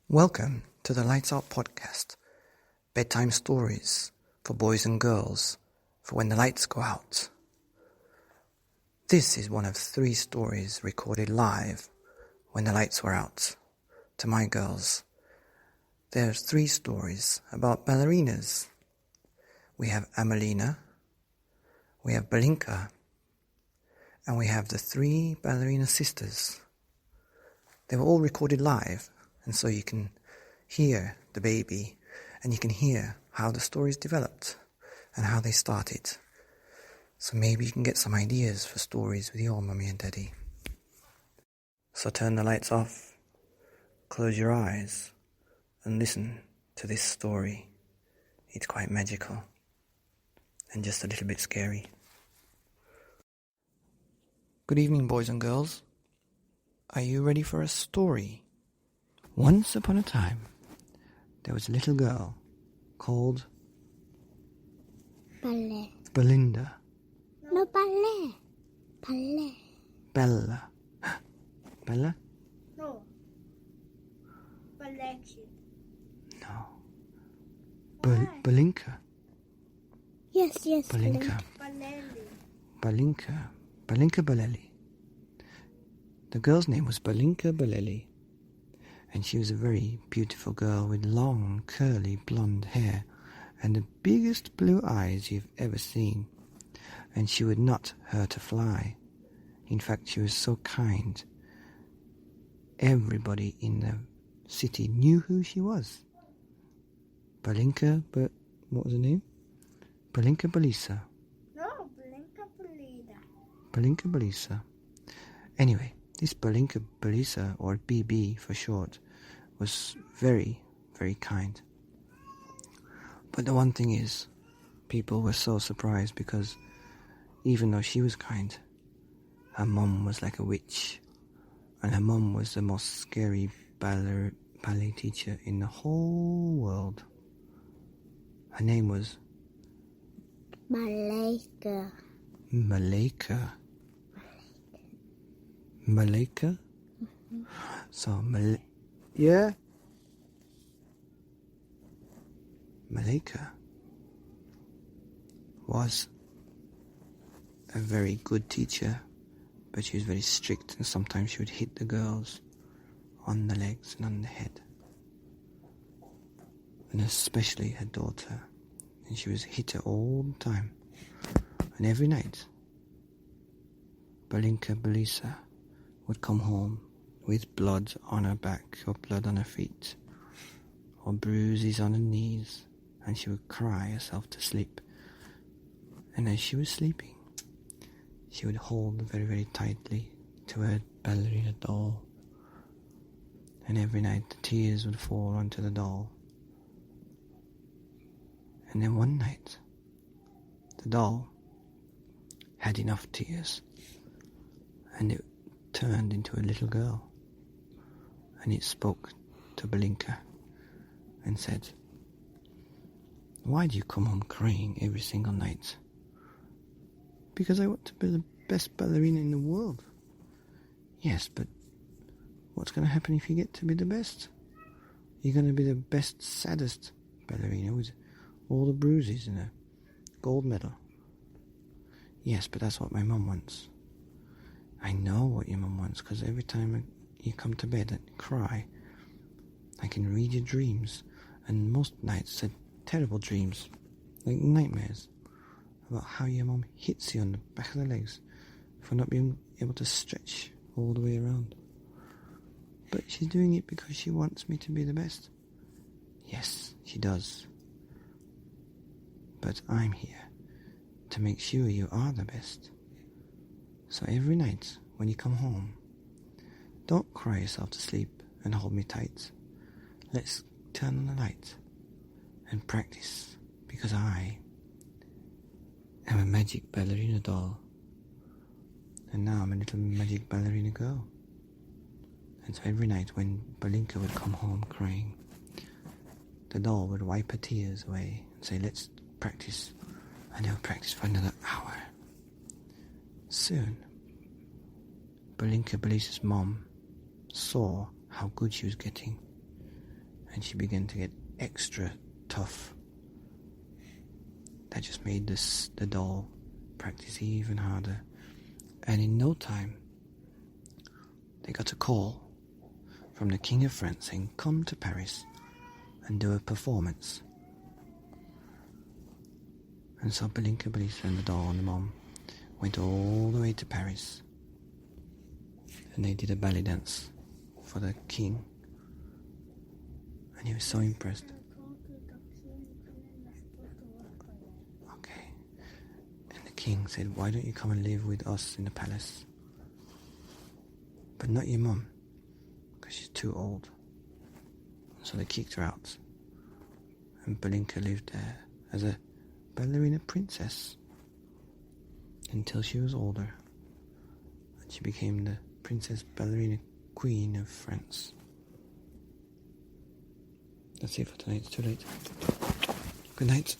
Welcome to the Lights Out podcast, bedtime stories for boys and girls for when the lights go out. This is one of 3 stories recorded live when the lights were out to my girls. There's 3 stories about ballerinas. We have Amelina, we have Balinka, and we have the 3 ballerina sisters. They were all recorded live, and so you can hear the baby and you can hear how the stories developed and how they started. So maybe you can get some ideas for stories with your mummy and daddy. So turn the lights off, close your eyes and listen to this story. It's quite magical and just a little bit scary. Good evening, boys and girls. Are you ready for a story? Once upon a time, there was a little girl called Belinda. No, ballet. Ballet. Bella. Bella? No. Ballet. No. Balinka. Yes. Balinka. Balinka. Balinka Baleli. The girl's name was Balinka Baleli. And she was a very beautiful girl with long, curly, blonde hair and the biggest blue eyes you've ever seen. And she would not hurt a fly. In fact, she was so kind. Everybody in the city knew who she was. Balinka, but what was her name? Balinka Balisa. No, Balinka Balisa. Balinka Balisa. Anyway, this Balinka Balisa, or BB for short, was very, very kind. But the one thing is, people were so surprised because even though she was kind, her mum was like a witch, and her mum was the most scary ballet teacher in the whole world. Her name was Malaika. Malaika. Malaika? Mm-hmm. So, yeah? Malaika was a very good teacher, but she was very strict and sometimes she would hit the girls on the legs and on the head. And especially her daughter. And she was hit her all the time. And every night, Balinka Balisa would come home with blood on her back or blood on her feet or bruises on her knees, and she would cry herself to sleep. And as she was sleeping, she would hold very, very tightly to her ballerina doll, and every night the tears would fall onto the doll. And then one night, the doll had enough tears, and it turned into a little girl, and it spoke to Balinka and said, "Why do you come home crying every single night?" "Because I want to be the best ballerina in the world." "Yes, but what's going to happen if you get to be the best? You're going to be the best, saddest ballerina with all the bruises and a gold medal." "Yes, but that's what my mum wants." "I know what your mum wants, because every time you come to bed and cry, I can read your dreams, and most nights are terrible dreams, like nightmares, about how your mum hits you on the back of the legs for not being able to stretch all the way around. But she's doing it because she wants me to be the best." "Yes, she does. But I'm here to make sure you are the best. So every night when you come home, don't cry yourself to sleep and hold me tight. Let's turn on the light and practice, because I am a magic ballerina doll. And now I'm a little magic ballerina girl." And so every night when Balinka would come home crying, the doll would wipe her tears away and say, "Let's practice." And they would practice for another hour. Soon, Balinka Balisa's mom saw how good she was getting, and she began to get extra tough. That just made the doll practice even harder. And in no time, they got a call from the King of France saying, come to Paris and do a performance. And so Balinka Balisa and the doll and the mom went all the way to Paris, and they did a ballet dance for the king, and he was so impressed. Okay. And the king said, why don't you come and live with us in the palace? But not your mum, because she's too old. So they kicked her out, and Balinka lived there as a ballerina princess until she was older, and she became the Princess Ballerina Queen of France. That's it for tonight. It's too late. Good night.